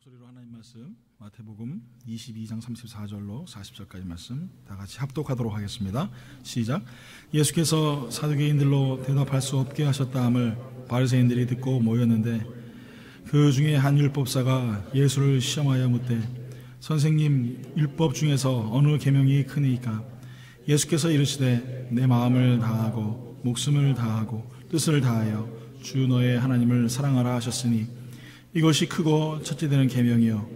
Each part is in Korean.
목소리로 하나님 말씀 마태복음 22장 34절로 40절까지 말씀 다 같이 합독하도록 하겠습니다. 시작. 예수께서 사두개인들로 대답할 수 없게 하셨다함을 바리새인들이 듣고 모였는데 그 중에 한 율법사가 예수를 시험하여 묻되 선생님, 율법 중에서 어느 계명이 크니까? 예수께서 이르시되 내 마음을 다하고 목숨을 다하고 뜻을 다하여 주 너의 하나님을 사랑하라 하셨으니 이것이 크고 첫째 되는 계명이요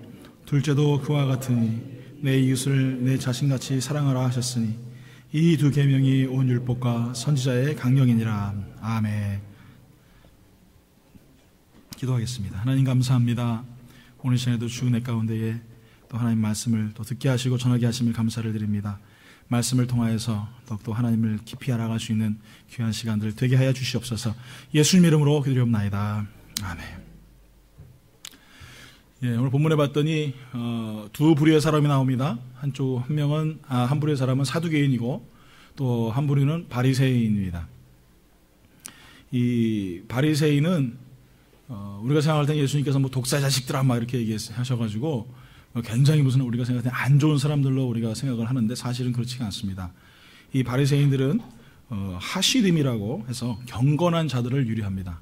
둘째도 그와 같으니 내 이웃을 내 자신같이 사랑하라 하셨으니 이 두 계명이 온 율법과 선지자의 강령이니라. 아멘. 기도하겠습니다. 하나님 감사합니다. 오늘 시간에도 주 은혜 가운데에 또 하나님 말씀을 또 듣게 하시고 전하게 하심을 감사를 드립니다. 말씀을 통하여서 더욱더 하나님을 깊이 알아갈 수 있는 귀한 시간들 되게 하여 주시옵소서. 예수님 이름으로 기도드리옵나이다. 아멘. 예, 오늘 본문에 봤더니 두 부류의 사람이 나옵니다. 한 명은 한 부류의 사람은 사두개인이고 또 한 부류는 바리새인입니다. 이 바리새인은 우리가 생각할 때 예수님께서 뭐 독사 자식들아 막 이렇게 얘기하셔가지고 굉장히 무슨 우리가 생각할 때 안 좋은 사람들로 우리가 생각을 하는데 사실은 그렇지가 않습니다. 이 바리새인들은 하시딤이라고 해서 경건한 자들을 유리합니다.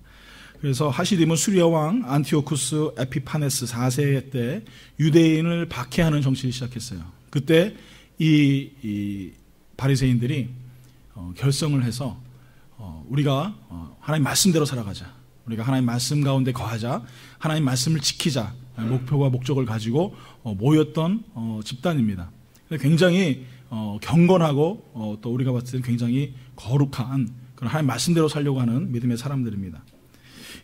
그래서 하시딤은 수리아 왕 안티오쿠스 에피파네스 4세 때 유대인을 박해하는 정치를 시작했어요. 그때 이 바리새인들이 결성을 해서 우리가 하나님 말씀대로 살아가자, 우리가 하나님 말씀 가운데 거하자, 하나님 말씀을 지키자 목표와 목적을 가지고 모였던 집단입니다. 굉장히 경건하고 또 우리가 봤을 때 굉장히 거룩한 그런 하나님 말씀대로 살려고 하는 믿음의 사람들입니다.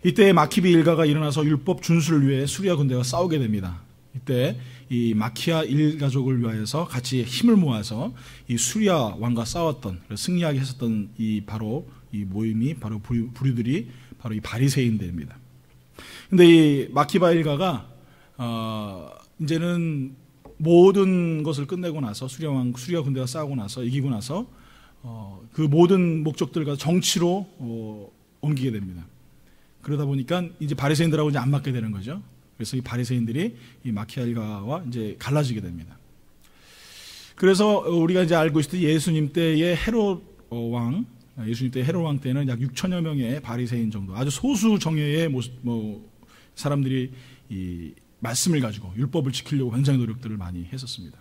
이때 마키비 일가가 일어나서 율법 준수를 위해 수리아 군대와 싸우게 됩니다. 이때 이 마키아 일가족을 위하여서 같이 힘을 모아서 이 수리아 왕과 싸웠던, 승리하게 했었던 이 모임이 바로 부류들이 바로 이 바리새인들입니다. 근데 이 마키바 일가가 이제는 모든 것을 끝내고 나서 수리아 군대와 싸우고 나서 이기고 나서 그 모든 목적들과 정치로 옮기게 됩니다. 그러다 보니까 이제 바리새인들하고 이제 안 맞게 되는 거죠. 그래서 이 바리새인들이 이 마키아 일가와 이제 갈라지게 됩니다. 그래서 우리가 이제 알고 있을 때 예수님 때의 헤롯 왕 때는 약 6천여 명의 바리새인 정도, 아주 소수 정예의 사람들이 이 말씀을 가지고 율법을 지키려고 굉장히 노력들을 많이 했었습니다.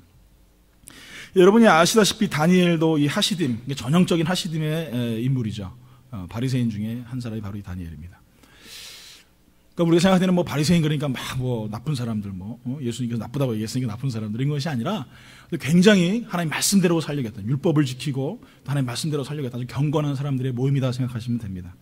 여러분이 아시다시피 다니엘도 이 하시딤, 전형적인 하시딤의 인물이죠. 바리새인 중에 한 사람이 바로 이 다니엘입니다. 그러니까 우리가 생각할 때는 바리새인 그러니까 나쁜 사람들, 예수님께서 나쁘다고 얘기했으니까 나쁜 사람들인 것이 아니라 굉장히 하나님 말씀대로 살려겠다, 율법을 지키고 하나님 말씀대로 살려겠다, 아주 경건한 사람들의 모임이다 생각하시면 됩니다.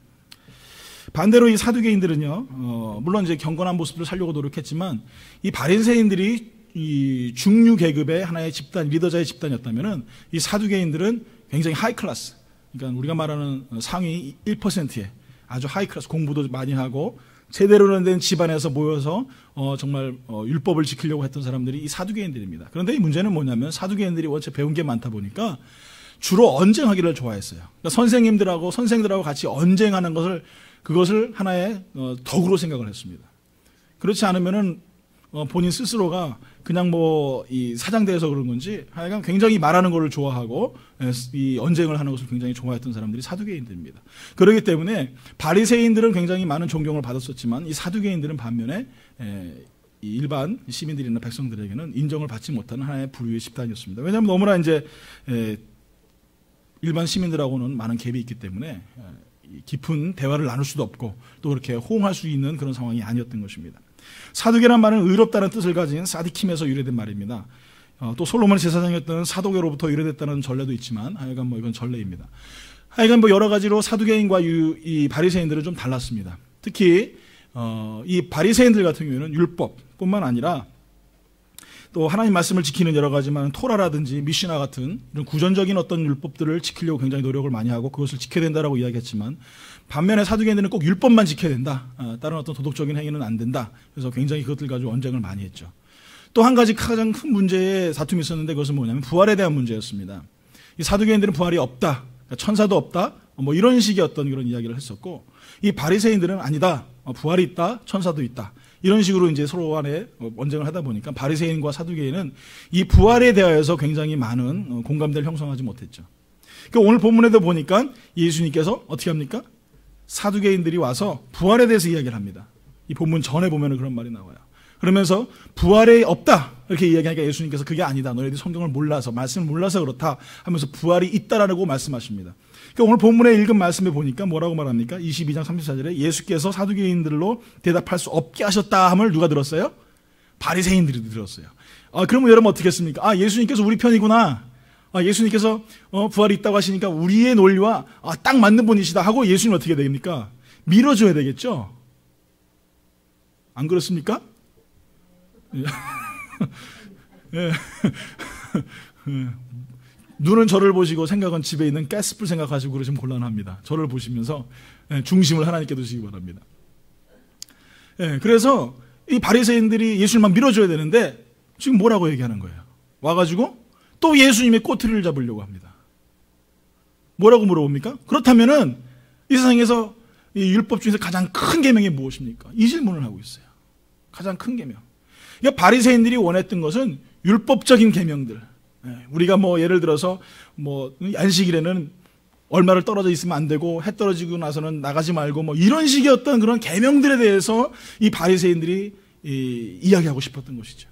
반대로 이 사두개인들은요, 물론 이제 경건한 모습을 살려고 노력했지만 이 바리새인들이 이 중류 계급의 하나의 집단, 리더자의 집단이었다면은 이 사두개인들은 굉장히 하이 클래스, 그러니까 우리가 말하는 상위 1%의 아주 하이 클래스, 공부도 많이 하고 제대로 된 집안에서 모여서 정말 율법을 지키려고 했던 사람들이 이 사두개인들입니다. 그런데 이 문제는 뭐냐면 사두개인들이 원체 배운 게 많다 보니까 주로 언쟁하기를 좋아했어요. 그러니까 선생들하고 같이 언쟁하는 그것을 하나의 덕으로 생각을 했습니다. 그렇지 않으면은 본인 스스로가 그냥 이 사장대에서 그런 건지 하여간 굉장히 말하는 것을 좋아하고 이 언쟁을 하는 것을 굉장히 좋아했던 사람들이 사두개인들입니다. 그렇기 때문에 바리새인들은 굉장히 많은 존경을 받았었지만 이 사두개인들은 반면에 이 일반 시민들이나 백성들에게는 인정을 받지 못하는 하나의 부류의 집단이었습니다. 왜냐하면 너무나 이제 일반 시민들하고는 많은 갭이 있기 때문에 깊은 대화를 나눌 수도 없고 또 그렇게 호응할 수 있는 그런 상황이 아니었던 것입니다. 사두개란 말은 의롭다는 뜻을 가진 사디킴에서 유래된 말입니다. 또 솔로몬의 제사장이었던 사도계로부터 유래됐다는 전례도 있지만 하여간 이건 전례입니다. 하여간 여러 가지로 사두개인과 이 바리새인들은 좀 달랐습니다. 특히 이 바리새인들 같은 경우에는 율법뿐만 아니라 또 하나님 말씀을 지키는 여러 가지만 토라라든지 미시나 같은 이런 구전적인 어떤 율법들을 지키려고 굉장히 노력을 많이 하고 그것을 지켜야 된다라고 이야기했지만 반면에 사두개인들은 꼭 율법만 지켜야 된다, 다른 어떤 도덕적인 행위는 안 된다. 그래서 굉장히 그것들 가지고 언쟁을 많이 했죠. 또 한 가지 가장 큰 문제의 다툼이 있었는데 그것은 뭐냐면 부활에 대한 문제였습니다. 이 사두개인들은 부활이 없다, 그러니까 천사도 없다, 이런 식의 어떤 그런 이야기를 했었고 이 바리새인들은 아니다, 부활이 있다, 천사도 있다, 이런 식으로 이제 서로 간에 언쟁을 하다 보니까 바리새인과 사두개인은 이 부활에 대하여서 굉장히 많은 공감대를 형성하지 못했죠. 그러니까 오늘 본문에도 보니까 예수님께서 어떻게 합니까? 사두개인들이 와서 부활에 대해서 이야기를 합니다. 이 본문 전에 보면 그런 말이 나와요. 그러면서 부활이 없다 이렇게 이야기하니까 예수님께서 그게 아니다. 너희들이 성경을 몰라서 말씀을 몰라서 그렇다 하면서 부활이 있다라고 말씀하십니다. 그러니까 오늘 본문에 읽은 말씀에 보니까 뭐라고 말합니까? 22장 34절에 예수께서 사두개인들로 대답할 수 없게 하셨다 함을 누가 들었어요? 바리새인들이 들었어요. 그러면 여러분 어떻게 했습니까? 예수님께서 우리 편이구나. 예수님께서 부활이 있다고 하시니까 우리의 논리와 딱 맞는 분이시다 하고 예수님 어떻게 됩니까? 밀어줘야 되겠죠? 안 그렇습니까? 예. 눈은 저를 보시고 생각은 집에 있는 가스불 생각하시고 그러시면 곤란합니다. 저를 보시면서 중심을 하나님께 두시기 바랍니다. 그래서 이 바리새인들이 예수님만 밀어줘야 되는데 지금 뭐라고 얘기하는 거예요? 와가지고 또 예수님의 꼬투리를 잡으려고 합니다. 뭐라고 물어봅니까? 그렇다면은 이 세상에서 이 율법 중에서 가장 큰 계명이 무엇입니까? 이 질문을 하고 있어요. 가장 큰 계명. 그러니까 바리새인들이 원했던 것은 율법적인 계명들. 우리가 예를 들어서 안식일에는 얼마를 떨어져 있으면 안 되고 해 떨어지고 나서는 나가지 말고 이런 식의 어떤 그런 계명들에 대해서 이 바리새인들이 이야기하고 싶었던 것이죠.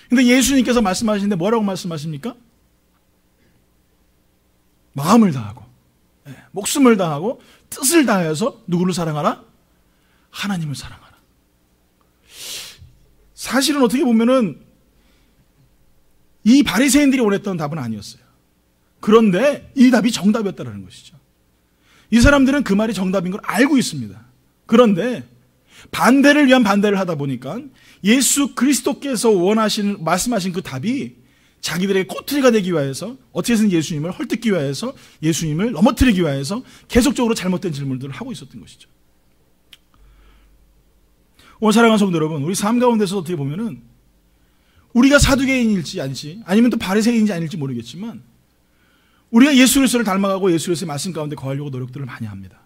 근데 예수님께서 말씀하시는데 뭐라고 말씀하십니까? 마음을 다하고 목숨을 다하고 뜻을 다해서 누구를 사랑하라? 하나님을 사랑하라. 사실은 어떻게 보면은 이 바리새인들이 원했던 답은 아니었어요. 그런데 이 답이 정답이었다는 것이죠. 이 사람들은 그 말이 정답인 걸 알고 있습니다. 그런데 반대를 위한 반대를 하다 보니까 예수 그리스도께서 말씀하신 그 답이 자기들의 꼬투리가 되기 위해서 어떻게 해서든 예수님을 헐뜯기 위해서 예수님을 넘어뜨리기 위해서 계속적으로 잘못된 질문들을 하고 있었던 것이죠. 오늘 사랑하는 성도 여러분, 우리 삶 가운데서 어떻게 보면은 우리가 사두개인일지 아닐지 아니면 또 바리새인인지 아닐지 모르겠지만 우리가 예수 그리스도를 닮아가고 예수 그리스도의 말씀 가운데 거하려고 노력들을 많이 합니다.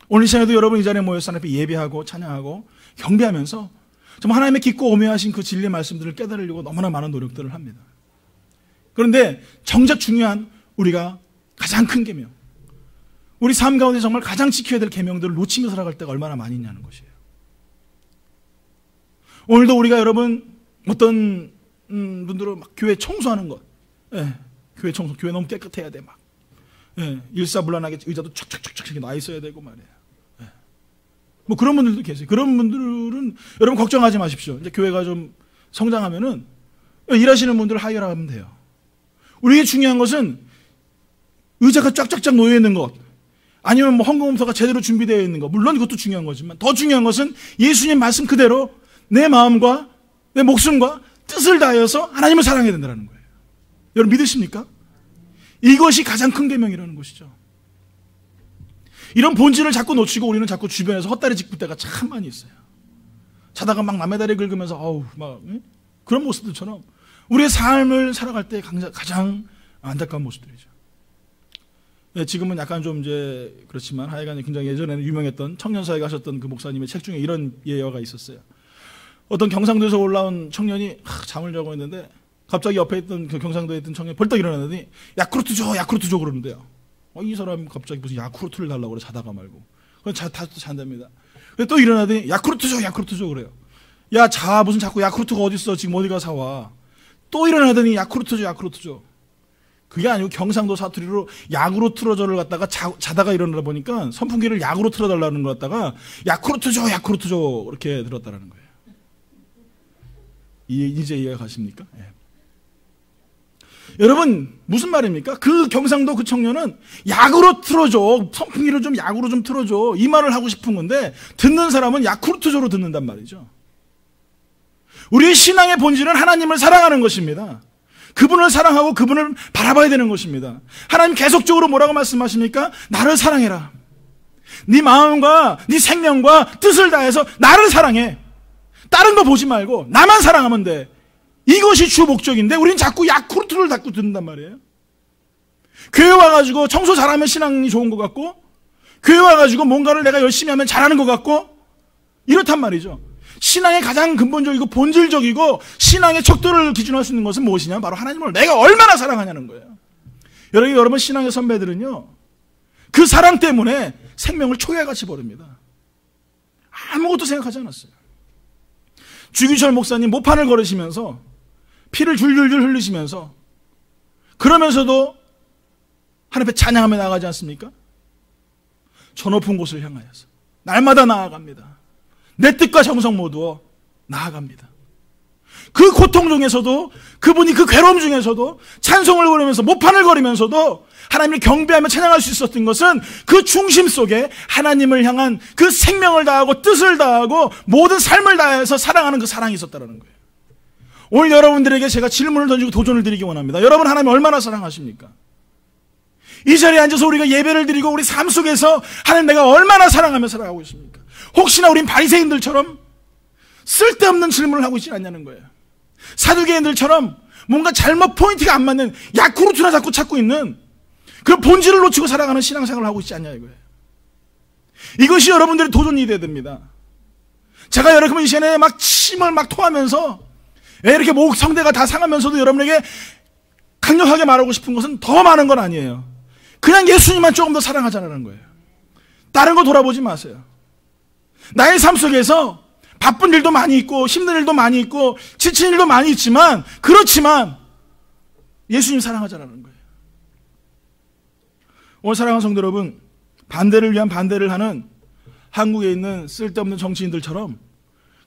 오늘 이 시간에도 여러분 이 자리에 모여서 하나님 앞에 예배하고 찬양하고 경배하면서 정말 하나님의 깊고 오묘하신 그 진리의 말씀들을 깨달으려고 너무나 많은 노력들을 합니다. 그런데 정작 중요한 우리가 가장 큰 계명, 우리 삶 가운데 정말 가장 지켜야 될 계명들을 놓치며 살아갈 때가 얼마나 많이 있냐는 것이에요. 오늘도 우리가 여러분 어떤 분들은 막 교회 청소하는 것, 교회 청소, 교회 너무 깨끗해야 돼 막, 일사불란하게 의자도 촥촥촥촥 놔 있어야 되고 말이에요. 그런 분들도 계세요. 그런 분들은 여러분 걱정하지 마십시오. 이제 교회가 좀 성장하면은 일하시는 분들 하이어하면 돼요. 우리에게 중요한 것은 의자가 쫙쫙쫙 놓여 있는 것, 아니면 헌금음서가 제대로 준비되어 있는 것, 물론 그것도 중요한 거지만 더 중요한 것은 예수님 말씀 그대로 내 마음과 내 목숨과 뜻을 다하여서 하나님을 사랑해야 된다는 거예요. 여러분 믿으십니까? 이것이 가장 큰 계명이라는 것이죠. 이런 본질을 자꾸 놓치고 우리는 자꾸 주변에서 헛다리 짚을 때가 참 많이 있어요. 자다가 막 남의 다리 긁으면서 그런 모습들처럼 우리의 삶을 살아갈 때 가장 안타까운 모습들이죠. 지금은 약간 좀 이제 그렇지만 하여간 굉장히 예전에는 유명했던 청년사역에 하셨던 그 목사님의 책 중에 이런 예화가 있었어요. 어떤 경상도에서 올라온 청년이 잠을 자고 있는데 갑자기 옆에 있던 그 경상도에 있던 청년이 벌떡 일어나더니 야쿠르트 줘 그러는데요. 이 사람이 갑자기 무슨 야쿠르트를 달라고 그래, 자다가 말고. 그럼 잔답니다. 또 일어나더니 야쿠르트 줘 그래요. 야, 무슨 자꾸 야쿠르트가 어딨어, 지금 어디가 사와. 또 일어나더니 야쿠르트 줘. 그게 아니고 경상도 사투리로 약으로 틀어줘를 갖다가 자다가 일어나다 보니까 선풍기를 약으로 틀어달라는 걸 갖다가 야쿠르트 줘 이렇게 들었다는 거예요. 이제 이해가 가십니까? 여러분 무슨 말입니까? 그 경상도 그 청년은 약으로 틀어줘, 선풍기를 좀 약으로 좀 틀어줘, 이 말을 하고 싶은 건데 듣는 사람은 야쿠르트조로 듣는단 말이죠. 우리의 신앙의 본질은 하나님을 사랑하는 것입니다. 그분을 사랑하고 그분을 바라봐야 되는 것입니다. 하나님 계속적으로 뭐라고 말씀하십니까? 나를 사랑해라. 네 마음과 네 생명과 뜻을 다해서 나를 사랑해. 다른 거 보지 말고 나만 사랑하면 돼. 이것이 주 목적인데 우린 자꾸 야쿠르트를 자꾸 듣는단 말이에요. 교회 와가지고 청소 잘하면 신앙이 좋은 것 같고, 교회 와가지고 뭔가를 내가 열심히 하면 잘하는 것 같고, 이렇단 말이죠. 신앙의 가장 근본적이고 본질적이고 신앙의 척도를 기준할 수 있는 것은 무엇이냐? 바로 하나님을 내가 얼마나 사랑하냐는 거예요. 여러분 신앙의 선배들은요, 그 사랑 때문에 생명을 초계같이 버립니다. 아무것도 생각하지 않았어요. 주기철 목사님 모판을 걸으시면서 피를 줄줄줄 흘리시면서 그러면서도 하나님 앞에 찬양하며 나가지 않습니까? 저 높은 곳을 향하여서 날마다 나아갑니다. 내 뜻과 정성 모두 나아갑니다. 그 고통 중에서도 그분이 그 괴로움 중에서도 찬송을 부르면서 모판을 걸으면서도 하나님을 경배하며 찬양할 수 있었던 것은 그 중심 속에 하나님을 향한 그 생명을 다하고 뜻을 다하고 모든 삶을 다해서 사랑하는 그 사랑이 있었다는 거예요. 오늘 여러분들에게 제가 질문을 던지고 도전을 드리기 원합니다. 여러분 하나님 얼마나 사랑하십니까? 이 자리에 앉아서 우리가 예배를 드리고 우리 삶 속에서 하나님 내가 얼마나 사랑하며 살아가고 있습니까? 혹시나 우린 바리새인들처럼 쓸데없는 질문을 하고 있지 않냐는 거예요. 사두개인들처럼 뭔가 잘못 포인트가 안 맞는 야쿠르트나 자꾸 찾고 있는 그 본질을 놓치고 살아가는 신앙생활을 하고 있지 않냐 이거예요. 이것이 여러분들의 도전이 돼야 됩니다. 제가 여러분 이 시간에 막 침을 막 토하면서 이렇게 목 성대가 다 상하면서도 여러분에게 강력하게 말하고 싶은 것은 더 많은 건 아니에요. 그냥 예수님만 조금 더 사랑하자는 거예요. 다른 거 돌아보지 마세요. 나의 삶 속에서 바쁜 일도 많이 있고 힘든 일도 많이 있고 지친 일도 많이 있지만 그렇지만 예수님 사랑하자는 거예요. 오늘 사랑하는 성도 여러분, 반대를 위한 반대를 하는 한국에 있는 쓸데없는 정치인들처럼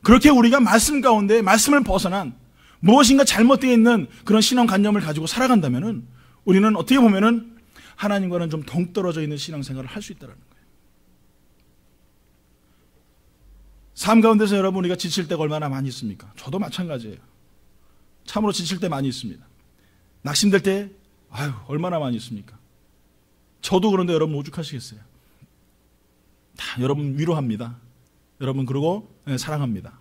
그렇게 우리가 말씀 가운데 말씀을 벗어난 무엇인가 잘못되어 있는 그런 신앙관념을 가지고 살아간다면 우리는 어떻게 보면 하나님과는 좀 동떨어져 있는 신앙생활을 할 수 있다는 거예요. 삶 가운데서 여러분 우리가 지칠 때가 얼마나 많이 있습니까? 저도 마찬가지예요. 참으로 지칠 때 많이 있습니다. 낙심될 때 얼마나 많이 있습니까? 저도 그런데 여러분 오죽하시겠어요? 다 여러분 위로합니다. 여러분 그리고 사랑합니다.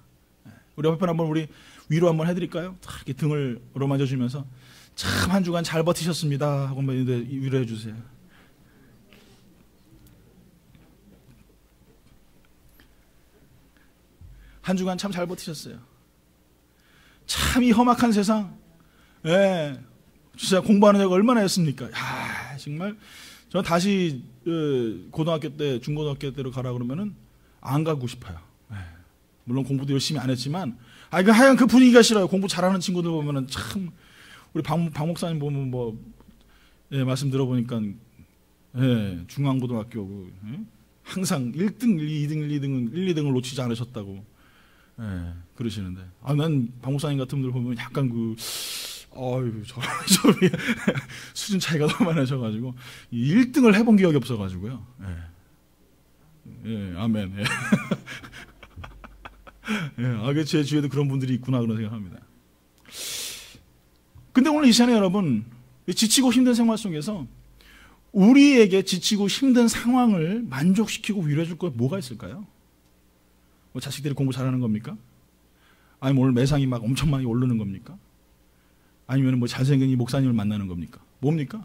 우리 옆에 한번 우리 위로 한번 해드릴까요? 이렇게 등을 어루만져주면서 참 한 주간 잘 버티셨습니다 하고 위로해 주세요. 한 주간 참 잘 버티셨어요. 참 이 험악한 세상, 진짜 공부하는 데가 얼마나 했습니까? 정말 저 다시 고등학교 때, 중고등학교 때로 가라 그러면은 안 가고 싶어요. 물론 공부도 열심히 안 했지만, 하여간 그 분위기가 싫어요. 공부 잘하는 친구들 보면은 참 우리 박 목사님 보면 말씀 들어보니까 중앙고등학교 항상 1등, 2등을 놓치지 않으셨다고 그러시는데, 난 박 목사님 같은 분들 보면 약간 저기 수준 차이가 너무 많으셔가지고 1등을 해본 기억이 없어가지고요. 아멘. 제 주위에도 그런 분들이 있구나 그런 생각합니다. 근데 오늘 이 시간에 여러분, 지치고 힘든 생활 속에서 우리에게 지치고 힘든 상황을 만족시키고 위로해줄 것 뭐가 있을까요? 자식들이 공부 잘하는 겁니까? 아니면 오늘 매상이 막 엄청 많이 오르는 겁니까? 아니면 잘생긴 이 목사님을 만나는 겁니까? 뭡니까?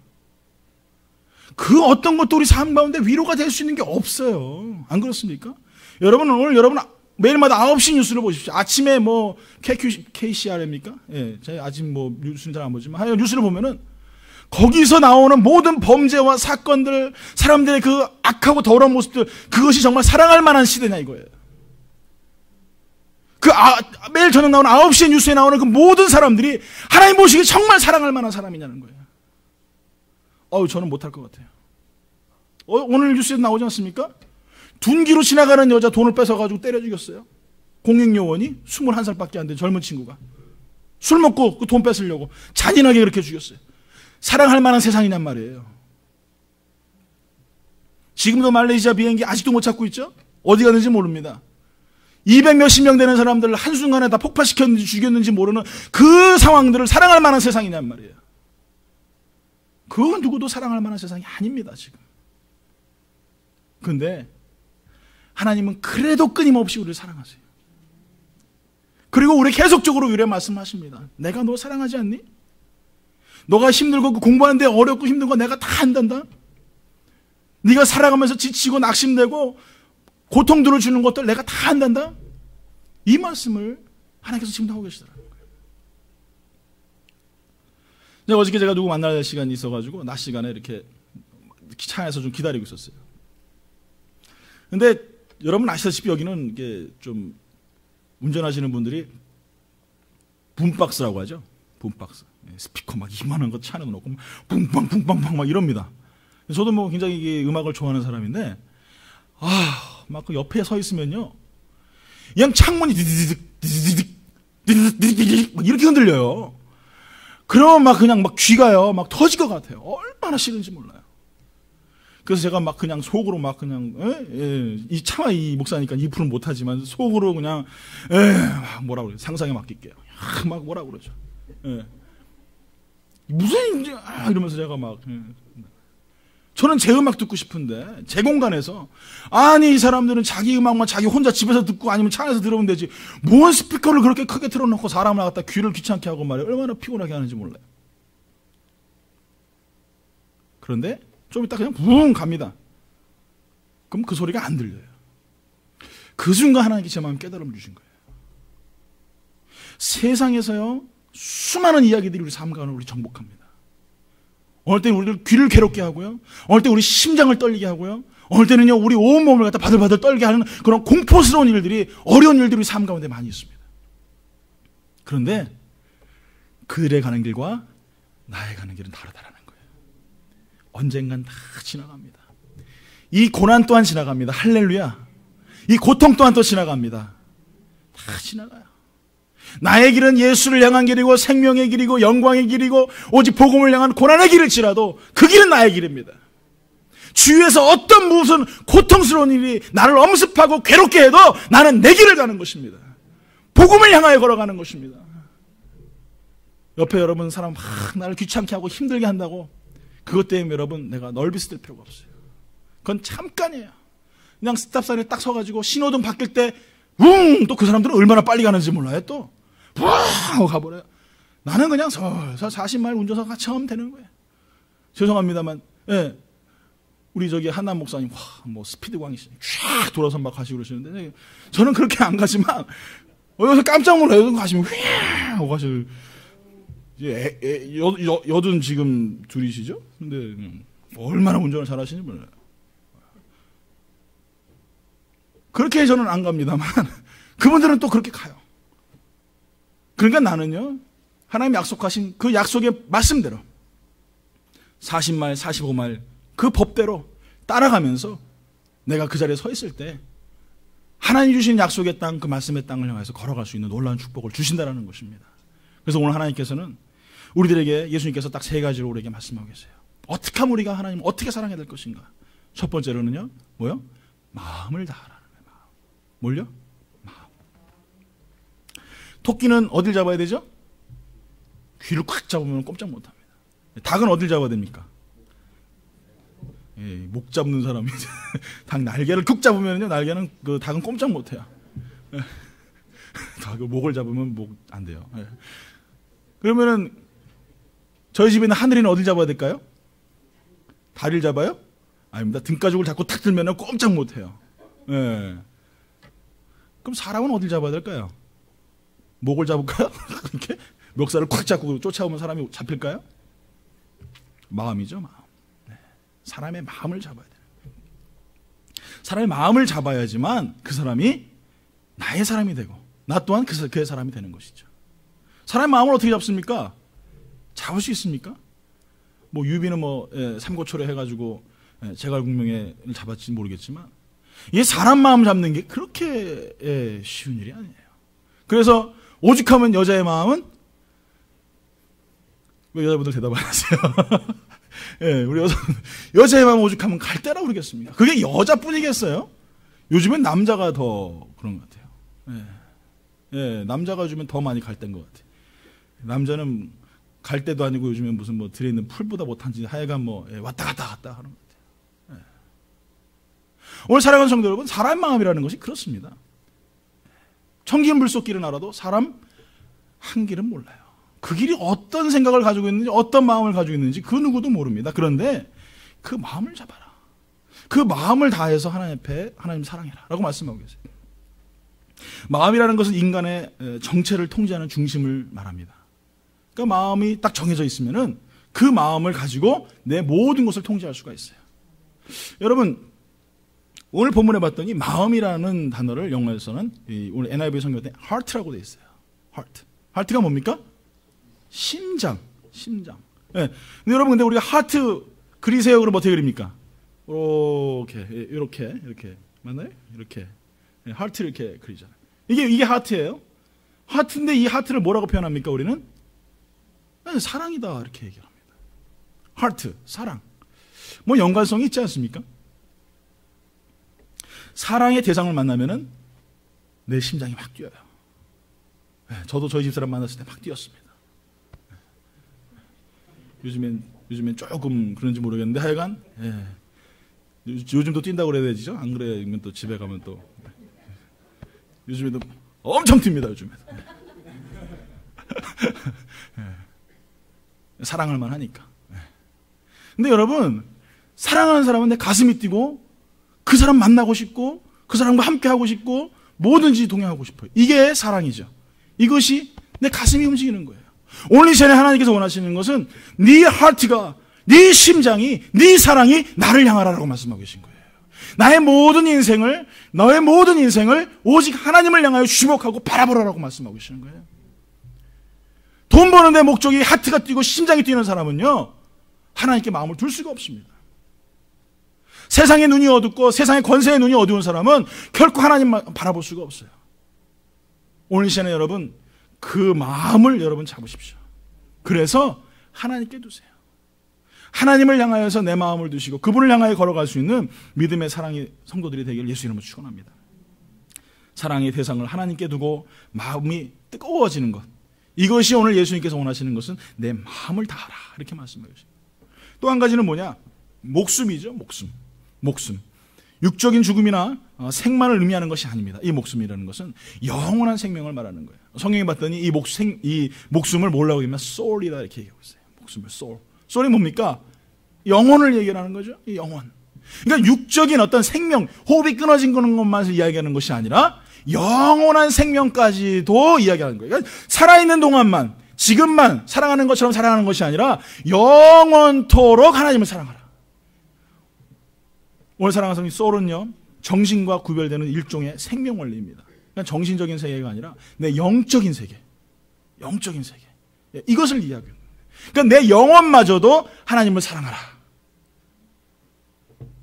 그 어떤 것도 우리 삶 가운데 위로가 될 수 있는 게 없어요. 안 그렇습니까? 여러분은 오늘 매일마다 9시 뉴스를 보십시오. 아침에 KCR입니까? 제가 아직 뉴스는 잘 안 보지만 하여간 뉴스를 보면은 거기서 나오는 모든 범죄와 사건들, 사람들의 그 악하고 더러운 모습들, 그것이 정말 사랑할 만한 시대냐 이거예요. 매일 저녁 나오는 9시에 뉴스에 나오는 그 모든 사람들이 하나님 보시기에 정말 사랑할 만한 사람이냐는 거예요. 저는 못할 것 같아요. 오늘 뉴스에 나오지 않습니까? 둔기로 지나가는 여자 돈을 뺏어가지고 때려 죽였어요. 공익요원이 21살밖에 안 된 젊은 친구가 술 먹고 그 돈 뺏으려고 잔인하게 그렇게 죽였어요. 사랑할 만한 세상이냔 말이에요. 지금도 말레이시아 비행기 아직도 못 찾고 있죠? 어디 갔는지 모릅니다. 200몇십 명 되는 사람들을 한순간에 다 폭파시켰는지 죽였는지 모르는 그 상황들을 사랑할 만한 세상이냔 말이에요. 그건 누구도 사랑할 만한 세상이 아닙니다, 지금. 그런데 하나님은 그래도 끊임없이 우리를 사랑하세요. 그리고 우리 계속적으로 위로의 말씀하십니다. 내가 너 사랑하지 않니? 너가 힘들고 공부하는데 어렵고 힘든 거 내가 다 한단다. 네가 살아가면서 지치고 낙심되고 고통들을 주는 것들 내가 다 한단다. 이 말씀을 하나님께서 지금 하고 계시더라고요. 어저께 제가 누구 만날 시간이 있어가지고 낮 시간에 이렇게 차에서 좀 기다리고 있었어요. 근데 여러분 아시다시피 여기는 이게 좀 운전하시는 분들이 붐박스라고 하죠. 붐박스. 스피커 막 이만한 거 차 안에 놓고 붕빵붕빵빵 막 이럽니다. 저도 뭐 굉장히 이게 음악을 좋아하는 사람인데 막 그 옆에 서 있으면요. 그냥 창문이 디디디딕 막 이렇게 흔들려요. 그러면 막 그냥 막 귀가요. 막 터질 것 같아요. 얼마나 싫은지 몰라요. 그래서 제가 막 그냥 속으로 막 그냥 이 차마 이 목사니까 2%는 못하지만 속으로 그냥 막 뭐라 그래요. 상상에 맡길게요. 막 뭐라 그러죠. 무슨 이러면서 제가 막 저는 제 음악 듣고 싶은데 제 공간에서 아니 이 사람들은 자기 음악만 자기 혼자 집에서 듣고 아니면 차 안에서 들으면 되지 뭔 스피커를 그렇게 크게 틀어놓고 사람을 갖다 귀를 귀찮게 하고 말이에요. 얼마나 피곤하게 하는지 몰라요. 그런데 좀 이따 그냥 붕 갑니다. 그럼 그 소리가 안 들려요. 그 순간 하나님께 제 마음에 깨달음을 주신 거예요. 세상에서요 수많은 이야기들이 우리 삶 가운데 우리 정복합니다. 어느 때는 우리를 귀를 괴롭게 하고요. 어느 때 우리 심장을 떨리게 하고요. 어느 때는요 우리 온몸을 갖다 바들바들 떨게 하는 그런 공포스러운 일들이 어려운 일들이 우리 삶 가운데 많이 있습니다. 그런데 그들의 가는 길과 나의 가는 길은 다르다라는 거예요. 언젠간 다 지나갑니다. 이 고난 또한 지나갑니다. 할렐루야. 이 고통 또한 또 지나갑니다. 다 지나가요. 나의 길은 예수를 향한 길이고 생명의 길이고 영광의 길이고 오직 복음을 향한 고난의 길일지라도 그 길은 나의 길입니다. 주위에서 어떤 무슨 고통스러운 일이 나를 엄습하고 괴롭게 해도 나는 내 길을 가는 것입니다. 복음을 향하여 걸어가는 것입니다. 옆에 여러분 사람 막 나를 귀찮게 하고 힘들게 한다고 그것 때문에 여러분 내가 넓이스 될 필요가 없어요. 그건 잠깐이에요. 그냥 스탑사인에 딱 서가지고 신호등 바뀔 때 또 그 사람들은 얼마나 빨리 가는지 몰라요. 또 하고 가버려요. 나는 그냥 서서 40마일 운전해서 같이 하면 되는 거예요. 죄송합니다만 우리 저기 한남 목사님 뭐 스피드 광이시 쫙 돌아서 막 가시고 그러시는데 저는 그렇게 안 가지만 여기서 깜짝 놀라요. 가시면 휘 하고 가시고 여든 지금 둘이시죠? 근데 얼마나 운전을 잘하시는지 몰라요. 그렇게 저는 안 갑니다만 그분들은 또 그렇게 가요. 그러니까 나는요 하나님 약속하신 그 약속의 말씀대로 40마일 45마일 그 법대로 따라가면서 내가 그 자리에 서 있을 때 하나님 주신 약속의 땅 그 말씀의 땅을 향해서 걸어갈 수 있는 놀라운 축복을 주신다라는 것입니다. 그래서 오늘 하나님께서는 우리들에게 예수님께서 딱 세 가지로 우리에게 말씀하고 계세요. 어떻게 하면 우리가 하나님 어떻게 사랑해야 될 것인가. 첫 번째로는요 뭐요? 마음을 다하라는 거예요. 마음. 뭘요? 마음. 토끼는 어딜 잡아야 되죠? 귀를 꽉 잡으면 꼼짝 못합니다. 닭은 어딜 잡아야 됩니까? 목 잡는 사람이 닭 날개를 쿡 잡으면요 날개는 그 닭은 꼼짝 못해요. 닭 목을 잡으면 목 안 돼요. 그러면은 저희 집에 있는 하늘이는 어딜 잡아야 될까요? 다리를 잡아요? 아닙니다. 등가죽을 자꾸 탁 들면 꼼짝 못해요. 그럼 사람은 어딜 잡아야 될까요? 목을 잡을까요? 이렇게 멱살을 콱 잡고 쫓아오면 사람이 잡힐까요? 마음이죠, 마음. 사람의 마음을 잡아야 돼요. 사람의 마음을 잡아야지만 그 사람이 나의 사람이 되고 나 또한 그의 사람이 되는 것이죠. 사람의 마음을 어떻게 잡습니까? 잡을 수 있습니까? 뭐 유비는 삼고초려 해가지고 제갈공명을 잡았지 모르겠지만 이 사람 마음 잡는 게 그렇게 쉬운 일이 아니에요. 그래서 오죽하면 여자의 마음은 왜 여자분들 대답 안 하세요? 우리 여자의 마음 오죽하면 갈대라고 그러겠습니까? 그게 여자뿐이겠어요? 요즘엔 남자가 더 그런 것 같아요. 남자가 요즘엔 더 많이 갈대인 것 같아요. 남자는 갈대도 아니고 요즘엔 무슨 들에 있는 풀보다 못한지 하여간 왔다 갔다 하는 것 같아요. 오늘 사랑하는 성도 여러분, 사람 마음이라는 것이 그렇습니다. 천길 물속길은 알아도 사람 한 길은 몰라요. 그 길이 어떤 생각을 가지고 있는지 어떤 마음을 가지고 있는지 그 누구도 모릅니다. 그런데 그 마음을 잡아라. 그 마음을 다해서 하나님 앞에 하나님 사랑해라 라고 말씀하고 계세요. 마음이라는 것은 인간의 정체를 통제하는 중심을 말합니다. 그러니까 마음이 딱 정해져 있으면은 그 마음을 가지고 내 모든 것을 통제할 수가 있어요. 여러분, 오늘 본문에 봤더니 마음이라는 단어를 영어에서는 오늘 NIV 성경에 heart라고 되어 있어요. heart. heart가 뭡니까? 심장. 심장. 네. 근데 여러분, 근데 우리가 하트 그리세요 그러면 어떻게 그립니까? 이렇게 맞나요? 이렇게 하트 이렇게 그리잖아요. 이게 하트예요. 하트인데 이 하트를 뭐라고 표현합니까? 우리는 사랑이다 이렇게 얘기합니다. 하트, 사랑. 뭐 연관성이 있지 않습니까? 사랑의 대상을 만나면은 내 심장이 막 뛰어요. 저도 저희 집사람 만났을 때 막 뛰었습니다. 요즘엔 조금 그런지 모르겠는데 하여간 요즘도 뛴다고 그래야 되죠? 안 그러면 또 집에 가면 또 요즘에도 엄청 뜁니다. 요즘에도 사랑할 만하니까. 근데 여러분, 사랑하는 사람은 내 가슴이 뛰고 그 사람 만나고 싶고 그 사람과 함께 하고 싶고 뭐든지 동행하고 싶어요. 이게 사랑이죠. 이것이 내 가슴이 움직이는 거예요. 오늘 이 시간에 하나님께서 원하시는 것은 네 하트가, 네 심장이, 네 사랑이 나를 향하라고 말씀하고 계신 거예요. 너의 모든 인생을 오직 하나님을 향하여 주목하고 바라보라고 말씀하고 계시는 거예요. 돈 버는 데 목적이 하트가 뛰고 심장이 뛰는 사람은요, 하나님께 마음을 둘 수가 없습니다. 세상의 눈이 어둡고 세상의 권세의 눈이 어두운 사람은 결코 하나님만 바라볼 수가 없어요. 오늘 시간에 여러분, 그 마음을 여러분 잡으십시오. 그래서 하나님께 두세요. 하나님을 향하여서 내 마음을 두시고 그분을 향하여 걸어갈 수 있는 믿음의 사랑의 성도들이 되기를 예수 이름으로 축원합니다. 사랑의 대상을 하나님께 두고 마음이 뜨거워지는 것, 이것이 오늘 예수님께서 원하시는 것은 내 마음을 다하라 이렇게 말씀해 주십니다. 또 한 가지는 뭐냐? 목숨이죠. 목숨. 육적인 죽음이나 생만을 의미하는 것이 아닙니다. 이 목숨이라는 것은 영원한 생명을 말하는 거예요. 성경에 봤더니 이 목숨을 뭐라고 하면 soul이다 이렇게 얘기하고 있어요. 목숨을 soul. soul이 뭡니까? 영혼을 얘기하는 거죠. 이 영혼. 그러니까 육적인 어떤 생명, 호흡이 끊어진 것만 이야기하는 것이 아니라 영원한 생명까지도 이야기하는 거예요. 그러니까 살아있는 동안만, 지금만 사랑하는 것처럼 사랑하는 것이 아니라 영원토록 하나님을 사랑하라. 오늘 사랑하는 성경 소울은요, 정신과 구별되는 일종의 생명 원리입니다. 그러니까 정신적인 세계가 아니라 내 영적인 세계. 이것을 이야기하는 거예요. 그러니까 내 영혼마저도 하나님을 사랑하라.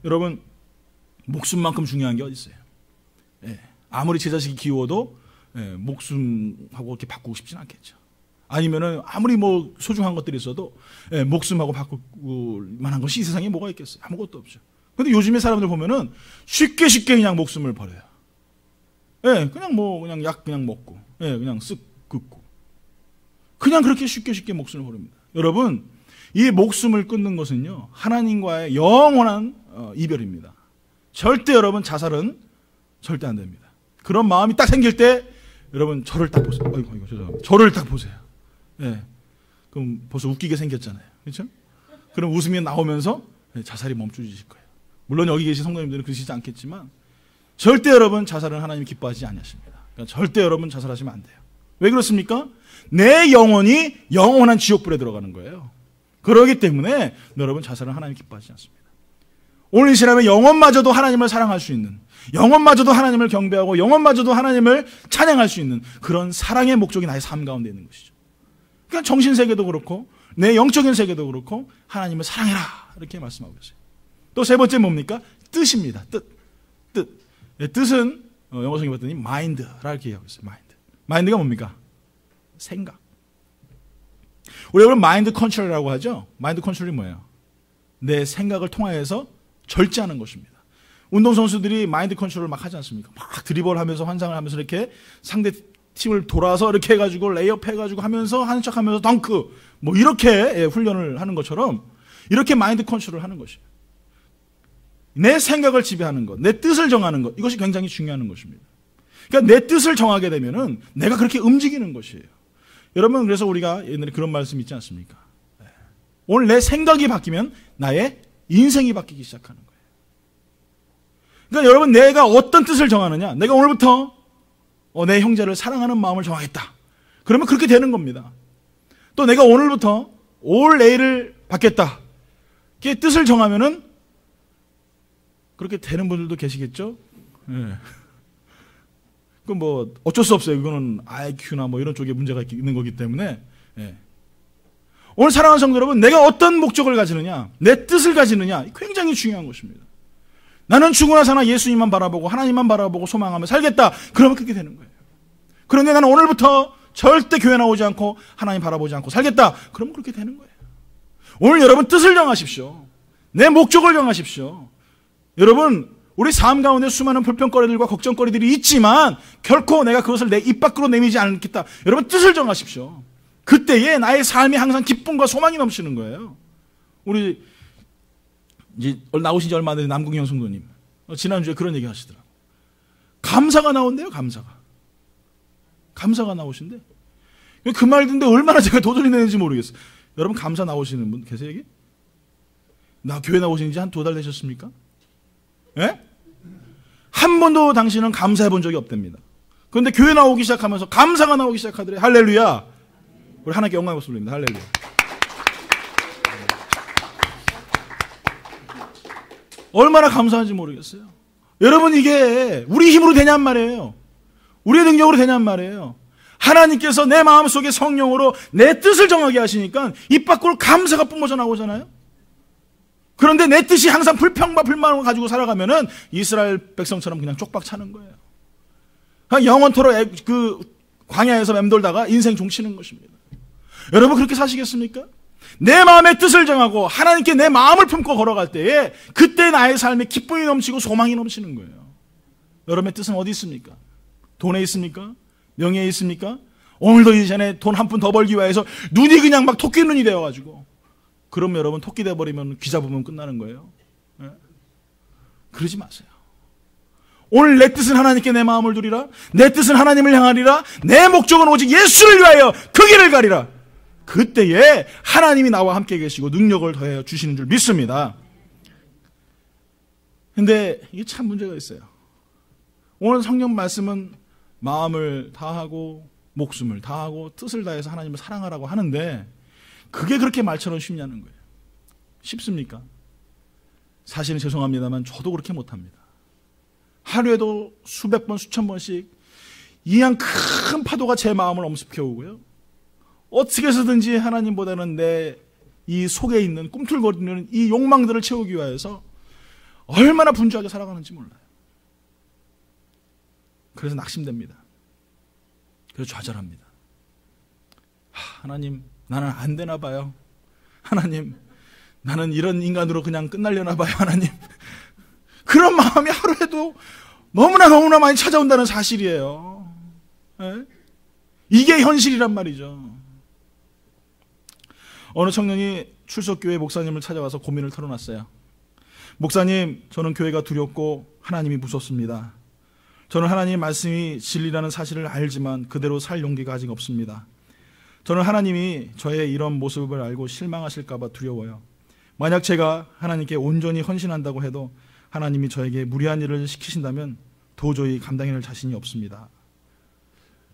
여러분, 목숨만큼 중요한 게 어디 있어요? 아무리 제 자식이 키워도 목숨하고 이렇게 바꾸고 싶진 않겠죠. 아니면은 아무리 뭐 소중한 것들이 있어도 목숨하고 바꿀 만한 것이 이 세상에 뭐가 있겠어요? 아무것도 없죠. 근데 요즘의 사람들 보면은 쉽게 그냥 목숨을 버려요. 그냥 약 그냥 먹고, 그냥 쓱 긋고. 그냥 그렇게 쉽게 목숨을 버립니다. 여러분, 이 목숨을 끊는 것은요, 하나님과의 영원한 이별입니다. 절대 여러분, 자살은 절대 안 됩니다. 그런 마음이 딱 생길 때, 여러분, 저를 딱 보세요. 죄송합니다. 저를 딱 보세요. 그럼 벌써 웃기게 생겼잖아요. 그렇죠? 그럼 웃음이 나오면서 자살이 멈춰지실 거예요. 물론 여기 계신 성도님들은 그러시지 않겠지만 절대 여러분 자살은 하나님 기뻐하지 않으십니다. 그러니까 절대 여러분 자살하시면 안 돼요. 왜 그렇습니까? 내 영혼이 영원한 지옥불에 들어가는 거예요. 그렇기 때문에 여러분 자살은 하나님 기뻐하지 않습니다. 오늘 이 시간에 영혼마저도 하나님을 사랑할 수 있는, 영혼마저도 하나님을 경배하고 영혼마저도 하나님을 찬양할 수 있는 그런 사랑의 목적이 나의 삶 가운데 있는 것이죠. 그러니까 정신세계도 그렇고 내 영적인 세계도 그렇고 하나님을 사랑해라 이렇게 말씀하고 계세요. 또 세 번째 뭡니까? 뜻입니다. 뜻. 뜻은 영어 성경에 봤더니 mind라 이렇게 얘기하고 있어요. mind가 뭡니까? 생각. 우리 여러분 마인드 컨트롤이라고 하죠. 마인드 컨트롤이 뭐예요? 내 생각을 통하여서 절제하는 것입니다. 운동선수들이 마인드 컨트롤을 막 하지 않습니까? 막 드리블 하면서 환상을 하면서 이렇게 상대 팀을 돌아서 이렇게 해가지고 레이업 해가지고 하면서 하는 척 하면서 덩크 뭐 이렇게 훈련을 하는 것처럼 이렇게 마인드 컨트롤을 하는 것이에요. 내 생각을 지배하는 것, 내 뜻을 정하는 것, 이것이 굉장히 중요한 것입니다. 그러니까 내 뜻을 정하게 되면은 내가 그렇게 움직이는 것이에요. 여러분, 그래서 우리가 옛날에 그런 말씀 있지 않습니까? 오늘 내 생각이 바뀌면 나의 인생이 바뀌기 시작하는 거예요. 그러니까 여러분, 내가 어떤 뜻을 정하느냐, 내가 오늘부터 내 형제를 사랑하는 마음을 정하겠다. 그러면 그렇게 되는 겁니다. 또 내가 오늘부터 올 A를 받겠다. 이게 뜻을 정하면은 그렇게 되는 분들도 계시겠죠? 예. 그 뭐 어쩔 수 없어요. 이거는 IQ나 뭐 이런 쪽에 문제가 있는 거기 때문에. 예. 오늘 사랑하는 성도 여러분, 내가 어떤 목적을 가지느냐, 내 뜻을 가지느냐, 굉장히 중요한 것입니다. 나는 죽으나 사나 예수님만 바라보고 하나님만 바라보고 소망하며 살겠다. 그러면 그렇게 되는 거예요. 그런데 나는 오늘부터 절대 교회 나오지 않고 하나님 바라보지 않고 살겠다. 그러면 그렇게 되는 거예요. 오늘 여러분 뜻을 정하십시오. 내 목적을 정하십시오. 여러분, 우리 삶 가운데 수많은 불평거리들과 걱정거리들이 있지만 결코 내가 그것을 내 입 밖으로 내미지 않겠다. 여러분 뜻을 정하십시오. 그때에 나의 삶이 항상 기쁨과 소망이 넘치는 거예요. 우리 이제 나오신 지 얼마 안 된 남궁영 성도님 지난주에 그런 얘기 하시더라고요. 감사가 나온대요. 감사가 나오신대. 그 말 듣는데 얼마나 제가 도전이 되는지 모르겠어요. 여러분 감사 나오시는 분 계세요 여기? 나 교회 나오신 지 한 2달 되셨습니까? 예? 한 번도 당신은 감사해 본 적이 없답니다. 그런데 교회 나오기 시작하면서 감사가 나오기 시작하더래. 할렐루야. 우리 하나님께 영광의 박수 올립니다. 할렐루야. 얼마나 감사한지 모르겠어요. 여러분 이게 우리 힘으로 되냔 말이에요. 우리의 능력으로 되냔 말이에요. 하나님께서 내 마음속에 성령으로 내 뜻을 정하게 하시니까 입 밖으로 감사가 뿜어져 나오잖아요. 그런데 내 뜻이 항상 불평과 불만을 가지고 살아가면은 이스라엘 백성처럼 그냥 쪽박 차는 거예요. 영원토록 그 광야에서 맴돌다가 인생 종치는 것입니다. 여러분 그렇게 사시겠습니까? 내 마음의 뜻을 정하고 하나님께 내 마음을 품고 걸어갈 때에 그때 나의 삶에 기쁨이 넘치고 소망이 넘치는 거예요. 여러분의 뜻은 어디 있습니까? 돈에 있습니까? 명예에 있습니까? 오늘도 이전에 돈 한 푼 더 벌기 위해서 눈이 그냥 막 토끼 눈이 되어가지고 그러면 여러분 토끼 돼버리면 귀 잡으면 끝나는 거예요. 네? 그러지 마세요. 오늘 내 뜻은 하나님께 내 마음을 두리라. 내 뜻은 하나님을 향하리라. 내 목적은 오직 예수를 위하여 그 길을 가리라. 그때에 하나님이 나와 함께 계시고 능력을 더해 주시는 줄 믿습니다. 근데 이게 참 문제가 있어요. 오늘 성경 말씀은 마음을 다하고 목숨을 다하고 뜻을 다해서 하나님을 사랑하라고 하는데 그게 그렇게 말처럼 쉽냐는 거예요. 쉽습니까? 사실은 죄송합니다만 저도 그렇게 못합니다. 하루에도 수백 번 수천 번씩 이양 큰 파도가 제 마음을 엄습해 오고요. 어떻게 해서든지 하나님보다는 내 이 속에 있는 꿈틀거리는 이 욕망들을 채우기 위해서 얼마나 분주하게 살아가는지 몰라요. 그래서 낙심됩니다. 그래서 좌절합니다. 하나님, 나는 안 되나 봐요. 하나님, 나는 이런 인간으로 그냥 끝날려나 봐요. 하나님. 그런 마음이 하루에도 너무나 많이 찾아온다는 사실이에요. 네? 이게 현실이란 말이죠. 어느 청년이 출석교회 목사님을 찾아와서 고민을 털어놨어요. 목사님, 저는 교회가 두렵고 하나님이 무섭습니다. 저는 하나님의 말씀이 진리라는 사실을 알지만 그대로 살 용기가 아직 없습니다. 저는 하나님이 저의 이런 모습을 알고 실망하실까 봐 두려워요. 만약 제가 하나님께 온전히 헌신한다고 해도 하나님이 저에게 무리한 일을 시키신다면 도저히 감당해낼 자신이 없습니다.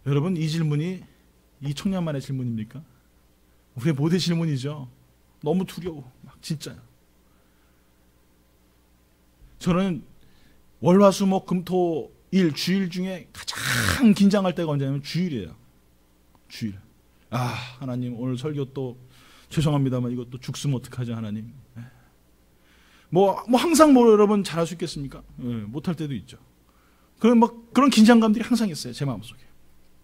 여러분, 이 질문이 이 청년만의 질문입니까? 우리의 모든 질문이죠. 너무 두려워. 막 진짜요. 저는 월화수목 금토 일 주일 중에 가장 긴장할 때가 언제냐면 주일이에요. 주일. 하나님 오늘 설교 또 죄송합니다만 이것도 죽으면 어떡하죠 하나님. 뭐 항상 여러분 잘할 수 있겠습니까? 못할 때도 있죠. 그런 긴장감들이 항상 있어요 제 마음속에.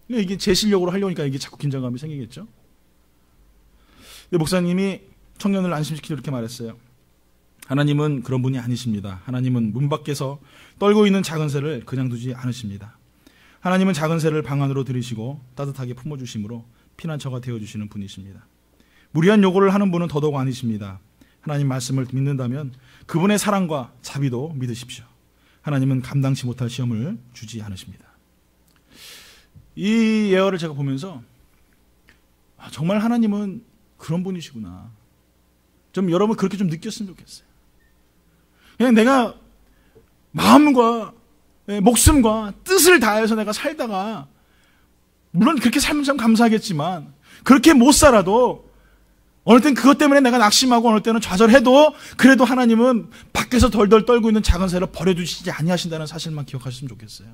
이게 제 실력으로 하려니까 이게 자꾸 긴장감이 생기겠죠. 근데 목사님이 청년을 안심시키려 이렇게 말했어요. 하나님은 그런 분이 아니십니다. 하나님은 문 밖에서 떨고 있는 작은 새를 그냥 두지 않으십니다. 하나님은 작은 새를 방 안으로 들이시고 따뜻하게 품어주심으로 피난처가 되어주시는 분이십니다. 무리한 요구를 하는 분은 더더욱 아니십니다. 하나님 말씀을 믿는다면 그분의 사랑과 자비도 믿으십시오. 하나님은 감당치 못할 시험을 주지 않으십니다. 이 예언을 제가 보면서 정말 하나님은 그런 분이시구나. 좀 여러분 그렇게 좀 느꼈으면 좋겠어요. 그냥 내가 마음과 목숨과 뜻을 다해서 내가 살다가, 물론 그렇게 살면 참 감사하겠지만 그렇게 못 살아도 어느 때는 그것 때문에 내가 낙심하고 어느 때는 좌절해도 그래도 하나님은 밖에서 덜덜 떨고 있는 작은 새를 버려두시지 아니하신다는 사실만 기억하셨으면 좋겠어요.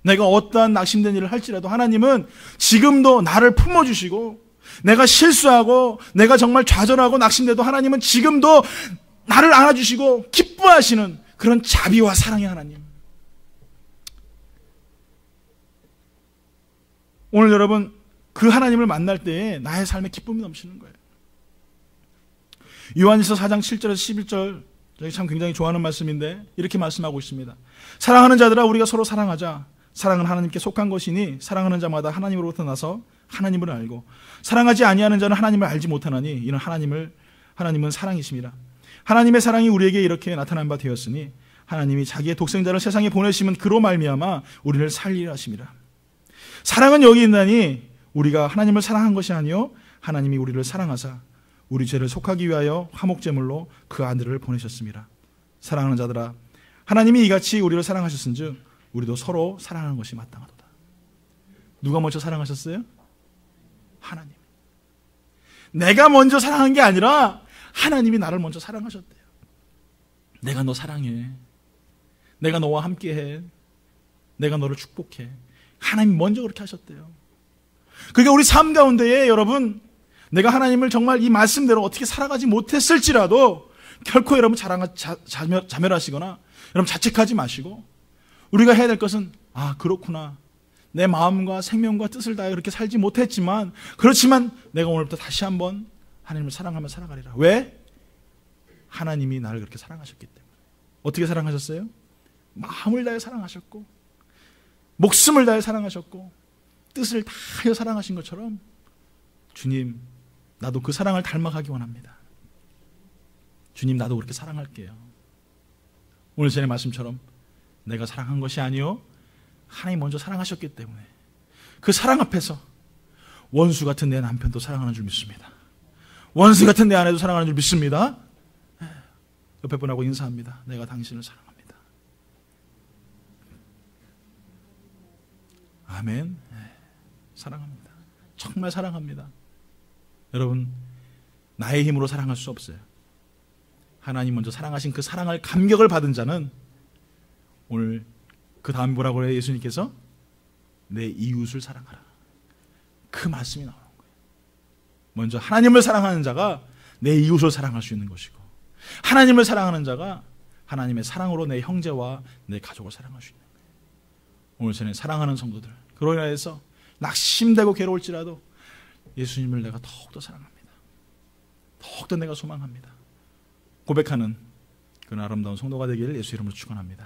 내가 어떠한 낙심된 일을 할지라도 하나님은 지금도 나를 품어주시고, 내가 실수하고 내가 정말 좌절하고 낙심돼도 하나님은 지금도 나를 안아주시고 기뻐하시는 그런 자비와 사랑의 하나님. 오늘 여러분 그 하나님을 만날 때에 나의 삶에 기쁨이 넘치는 거예요. 요한일서 4장 7절에서 11절, 저희 참 굉장히 좋아하는 말씀인데 이렇게 말씀하고 있습니다. 사랑하는 자들아, 우리가 서로 사랑하자. 사랑은 하나님께 속한 것이니 사랑하는 자마다 하나님으로부터 나서 하나님을 알고, 사랑하지 아니하는 자는 하나님을 알지 못하나니 이는 하나님은 사랑이심이라. 하나님의 사랑이 우리에게 이렇게 나타난 바 되었으니 하나님이 자기의 독생자를 세상에 보내심은 그로 말미암아 우리를 살리려 하심이라. 사랑은 여기 있나니 우리가 하나님을 사랑한 것이 아니요 하나님이 우리를 사랑하사 우리 죄를 속하기 위하여 화목제물로 그 아들을 보내셨습니다. 사랑하는 자들아, 하나님이 이같이 우리를 사랑하셨은즉 우리도 서로 사랑하는 것이 마땅하도다. 누가 먼저 사랑하셨어요? 하나님. 내가 먼저 사랑한 게 아니라 하나님이 나를 먼저 사랑하셨대요. 내가 너 사랑해. 내가 너와 함께해. 내가 너를 축복해. 하나님 먼저 그렇게 하셨대요. 그러니까 우리 삶 가운데에 여러분, 내가 하나님을 정말 이 말씀대로 어떻게 살아가지 못했을지라도 결코 여러분 자멸하시거나 여러분 자책하지 마시고, 우리가 해야 될 것은, 아 그렇구나, 내 마음과 생명과 뜻을 다해 그렇게 살지 못했지만, 그렇지만 내가 오늘부터 다시 한번 하나님을 사랑하며 살아가리라. 왜? 하나님이 나를 그렇게 사랑하셨기 때문에. 어떻게 사랑하셨어요? 마음을 다해 사랑하셨고, 목숨을 다해 사랑하셨고, 뜻을 다하여 사랑하신 것처럼 주님, 나도 그 사랑을 닮아가기 원합니다. 주님, 나도 그렇게 사랑할게요. 오늘 전의 말씀처럼 내가 사랑한 것이 아니요 하나님 먼저 사랑하셨기 때문에 그 사랑 앞에서 원수 같은 내 남편도 사랑하는 줄 믿습니다. 원수 같은 내 아내도 사랑하는 줄 믿습니다. 옆에 분하고 인사합니다. 내가 당신을 사랑합니다. 아멘. 사랑합니다. 정말 사랑합니다. 여러분, 나의 힘으로 사랑할 수 없어요. 하나님 먼저 사랑하신 그 사랑을 감격을 받은 자는, 오늘 그 다음 뭐라고 해요? 예수님께서 내 이웃을 사랑하라. 그 말씀이 나오는 거예요. 먼저 하나님을 사랑하는 자가 내 이웃을 사랑할 수 있는 것이고, 하나님을 사랑하는 자가 하나님의 사랑으로 내 형제와 내 가족을 사랑할 수 있는 거예요. 오늘 저는 사랑하는 성도들, 그로 인해서 낙심되고 괴로울지라도 예수님을 내가 더욱더 사랑합니다. 더욱더 내가 소망합니다. 고백하는 그런 아름다운 성도가 되기를 예수 이름으로 축원합니다.